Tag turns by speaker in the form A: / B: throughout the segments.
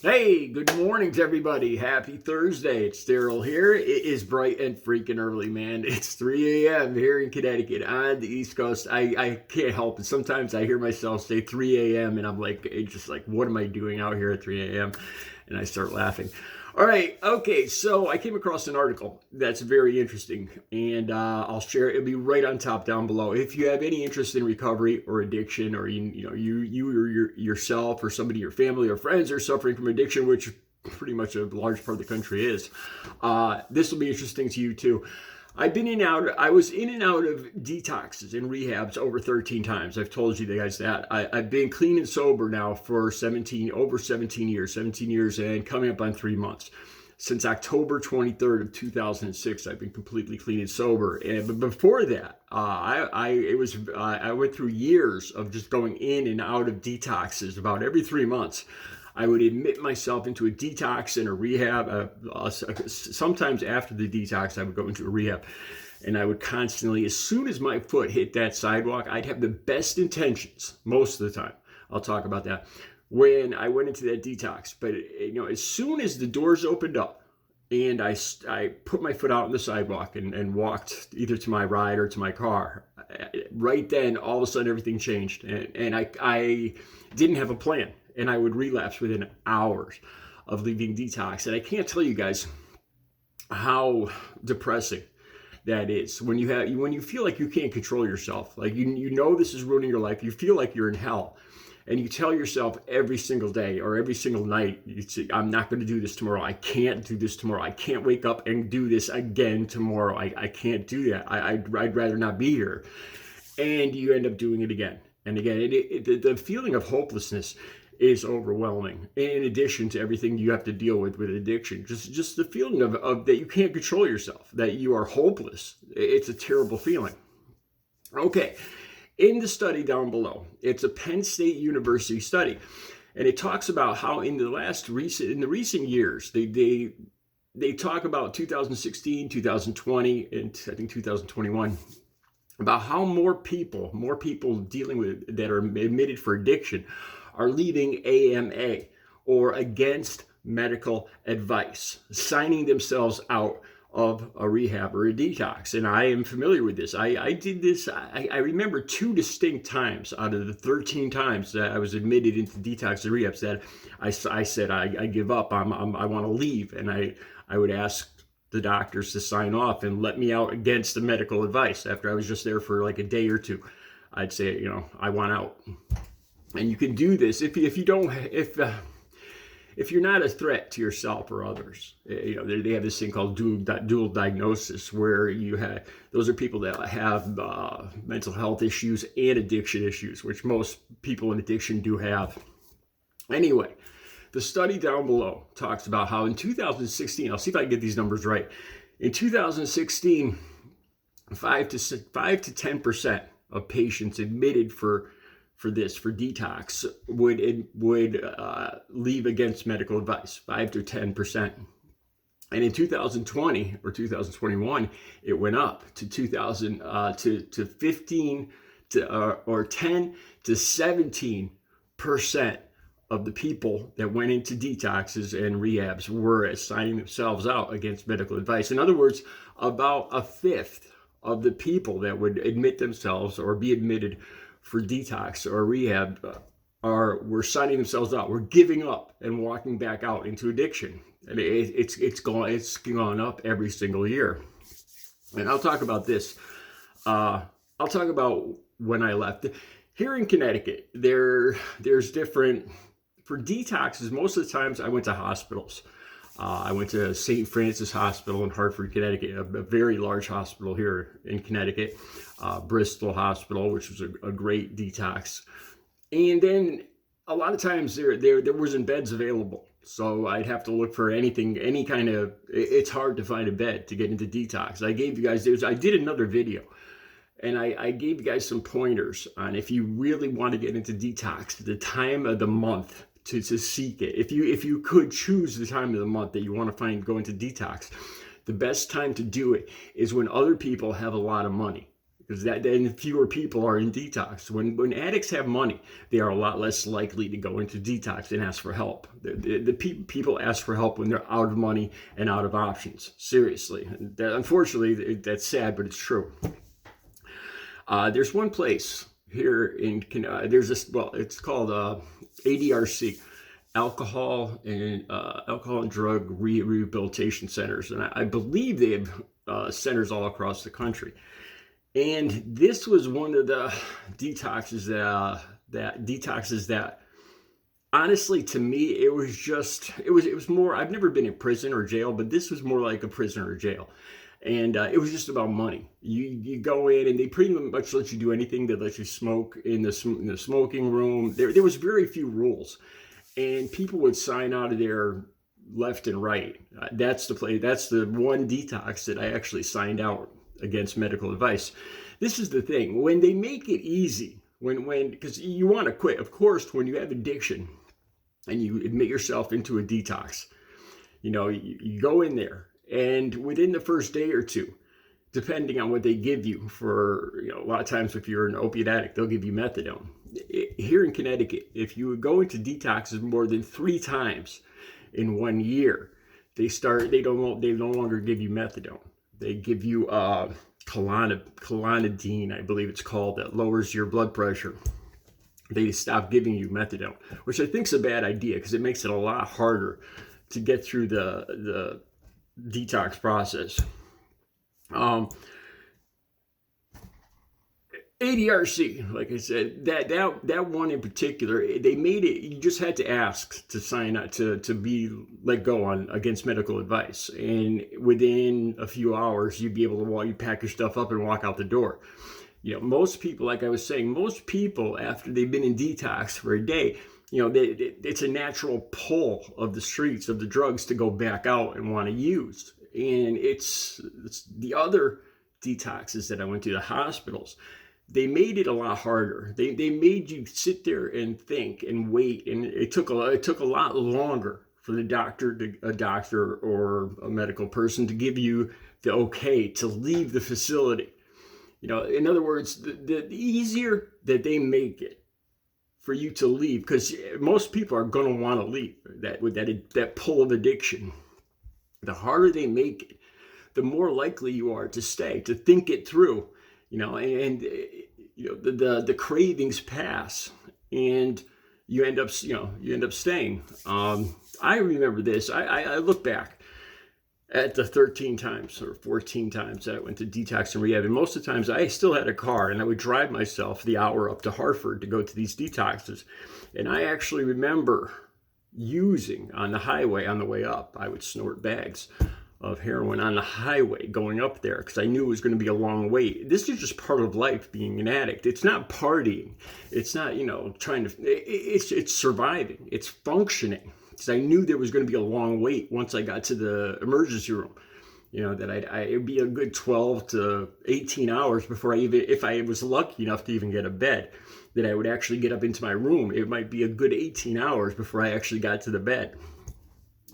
A: Hey, good morning to everybody. Happy Thursday. It's Daryl here. It is bright and freaking early, man. It's 3 a.m. here in Connecticut on the East Coast. I can't help it. Sometimes I hear myself say 3 a.m. and I'm like, it's just like, what am I doing out here at 3 a.m.? And I start laughing. All right, okay, so I came across an article that's very interesting, and I'll share it. It'll be right on top down below. If you have any interest in recovery or addiction, or you or yourself or somebody in your family or friends are suffering from addiction, which pretty much a large part of the country is, this will be interesting to you too. I was in and out of detoxes and rehabs over 13 times. I've told you guys that. I've been clean and sober now for over 17 years and coming up on 3 months. Since October 23rd of 2006, I've been completely clean and sober. But before that, I went through years of just going in and out of detoxes about every 3 months. I would admit myself into a detox and a rehab. Sometimes after the detox, I would go into a rehab. And I would constantly, as soon as my foot hit that sidewalk, I'd have the best intentions most of the time. I'll talk about that when I went into that detox. But as soon as the doors opened up and I put my foot out on the sidewalk and walked either to my ride or to my car, right then, all of a sudden, everything changed. And I didn't have a plan. And I would relapse within hours of leaving detox. And I can't tell you guys how depressing that is when you feel like you can't control yourself. Like you know this is ruining your life. You feel like you're in hell. And you tell yourself every single day or every single night, you say, I'm not going to do this tomorrow. I can't do this tomorrow. I can't wake up and do this again tomorrow. I can't do that. I'd rather not be here. And you end up doing it again and again. The feeling of hopelessness is overwhelming. In addition to everything you have to deal with addiction, just the feeling of that you can't control yourself, that you are hopeless. It's a terrible feeling. Okay, in the study down below, it's a Penn State University study, and it talks about how in the recent years, they talk about 2016, 2020, and I think 2021. About how more people dealing with that are admitted for addiction are leaving AMA or against medical advice, signing themselves out of a rehab or a detox. And I am familiar with this. I did this, I remember 2 distinct times out of the 13 times that I was admitted into detox and rehabs that I said, I give up, I want to leave. And I would ask the doctors to sign off and let me out against the medical advice. After I was just there for like a day or two, I'd say, I want out. And you can do this if you're not a threat to yourself or others. They have this thing called dual diagnosis, where those are people that have mental health issues and addiction issues, which most people in addiction do have. Anyway, the study down below talks about how in 2016, I'll see if I can get these numbers right. In 2016, 5 to 10% of patients admitted for detox would leave against medical advice, 5 to 10%. And in 2020 or 2021, it went up to 15 or 10 to 17% of the people that went into detoxes and rehabs were signing themselves out against medical advice. In other words, about a fifth of the people that would admit themselves or be admitted for detox or rehab were signing themselves out. We're giving up and walking back out into addiction. And it's gone up every single year. And I'll talk about this. I'll talk about when I left. Here in Connecticut, there's different, for detoxes, most of the times I went to hospitals. I went to St. Francis Hospital in Hartford, Connecticut, a very large hospital here in Connecticut, Bristol Hospital, which was a great detox. And then a lot of times there wasn't beds available. So I'd have to look for it's hard to find a bed to get into detox. I did another video, and I gave you guys some pointers on if you really want to get into detox, the time of the month to seek it. If you could choose the time of the month that you want to go into detox, the best time to do it is when other people have a lot of money. because that then fewer people are in detox. When addicts have money, they are a lot less likely to go into detox and ask for help. The people ask for help when they're out of money and out of options. Seriously, unfortunately, that's sad, but it's true. There's one place here in there's this, well, it's called ADRC, alcohol and drug rehabilitation centers, and I believe they have centers all across the country. And this was one of the detoxes that honestly, to me, it was more, I've never been in prison or jail, but this was more like a prison or jail. And it was just about money. You go in and they pretty much let you do anything. They let you smoke in the smoking room. There was very few rules, and people would sign out of there left and right. That's the one detox that I actually signed out against medical advice. This is the thing, when they make it easy, because you want to quit, of course, when you have addiction and you admit yourself into a detox, you go in there, and within the first day or two, depending on what they give you for, a lot of times if you're an opiate addict, they'll give you methadone. Here in Connecticut, if you would go into detoxes more than 3 times in 1 year, they no longer give you methadone. They give you clonidine, I believe it's called, that lowers your blood pressure. They stop giving you methadone, which I think is a bad idea because it makes it a lot harder to get through the detox process. ADRC, like I said, that one in particular, they made it, you just had to ask to sign up to be let go on against medical advice. And within a few hours, you'd be able to you pack your stuff up and walk out the door. Most people, like I was saying, after they've been in detox for a day, it's a natural pull of the streets of the drugs to go back out and want to use. And it's the other detoxes that I went to, the hospitals, they made it a lot harder. They made you sit there and think and wait, and it took a lot longer for a doctor or a medical person to give you the okay to leave the facility. In other words, the easier that they make it for you to leave, because most people are going to want to leave that pull of addiction. The harder they make it, the more likely you are to stay, to think it through, and the cravings pass, and you end up staying. I remember this. I look back at the 13 times or 14 times that I went to detox and rehab, and most of the times I still had a car, and I would drive myself the hour up to Hartford to go to these detoxes. And I actually remember using on the highway on the way up. I would snort bags of heroin on the highway going up there because I knew it was going to be a long wait. This is just part of life, being an addict. It's not partying. It's not, it's surviving. It's functioning. Because I knew there was going to be a long wait once I got to the emergency room. That it'd be a good 12 to 18 hours before if I was lucky enough to even get a bed, that I would actually get up into my room. It might be a good 18 hours before I actually got to the bed.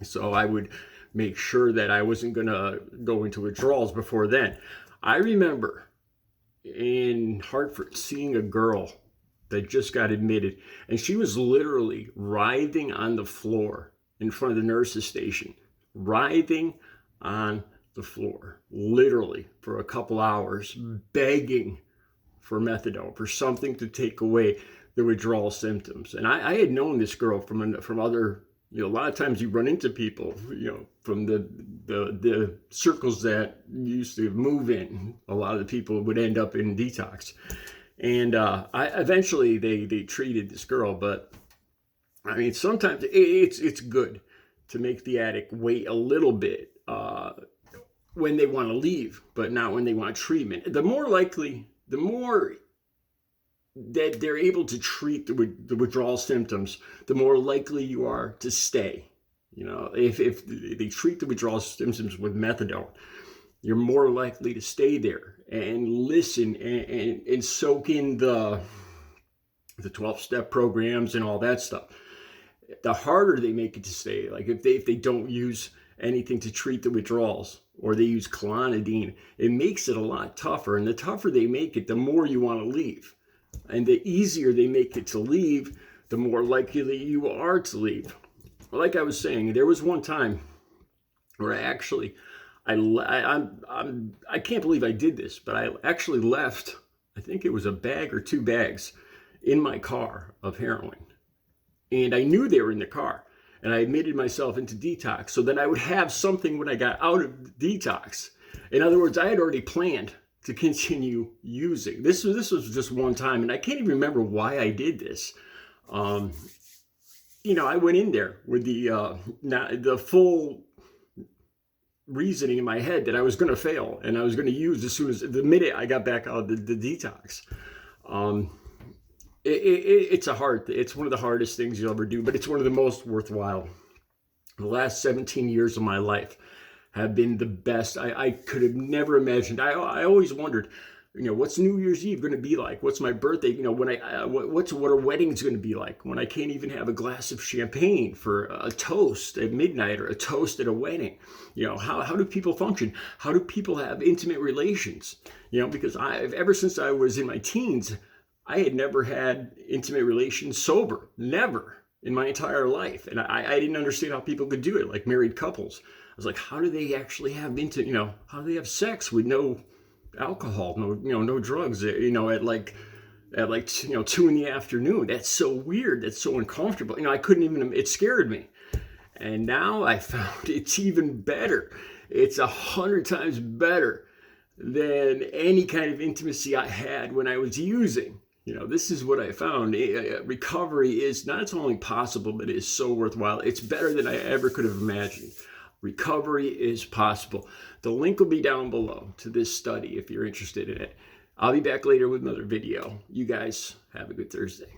A: So I would make sure that I wasn't going to go into withdrawals before then. I remember in Hartford seeing a girl that just got admitted, and she was literally writhing on the floor in front of the nurse's station, writhing on the floor, literally for a couple hours, begging for methadone, for something to take away the withdrawal symptoms. And I had known this girl from other, a lot of times you run into people, from the circles that you used to move in. A lot of the people would end up in detox. And eventually they treated this girl, but I mean, sometimes it's good to make the addict wait a little bit when they want to leave, but not when they want treatment. The more that they're able to treat the withdrawal symptoms, the more likely you are to stay. If they treat the withdrawal symptoms with methadone, you're more likely to stay there and listen and soak in the 12-step programs and all that stuff. The harder they make it to stay, like if they don't use anything to treat the withdrawals, or they use clonidine, it makes it a lot tougher. And the tougher they make it, the more you want to leave. And the easier they make it to leave, the more likely you are to leave. Like I was saying, there was one time where I can't believe I did this, but I actually left, I think it was a bag or 2 bags in my car of heroin. And I knew they were in the car. And I admitted myself into detox so that I would have something when I got out of detox. In other words, I had already planned to continue using. This was just one time, and I can't even remember why I did this. I went in there with the full reasoning in my head that I was going to fail and I was going to use the minute I got back out of the detox. It's one of the hardest things you'll ever do, but it's one of the most worthwhile. The last 17 years of my life have been the best. I could have never imagined. I always wondered, what's New Year's Eve going to be like? What's my birthday? What are weddings going to be like when I can't even have a glass of champagne for a toast at midnight or a toast at a wedding? How do people function? How do people have intimate relations? Because ever since I was in my teens, I had never had intimate relations sober, never in my entire life. And I didn't understand how people could do it, like married couples. I was like, how do they actually have how do they have sex with no alcohol, no drugs, at 2 in the afternoon? That's so weird. That's so uncomfortable. I couldn't even, it scared me. And now I found it's even better. It's 100 times better than any kind of intimacy I had when I was using. This is what I found. Recovery is not only possible, but it is so worthwhile. It's better than I ever could have imagined. Recovery is possible. The link will be down below to this study if you're interested in it. I'll be back later with another video. You guys have a good Thursday.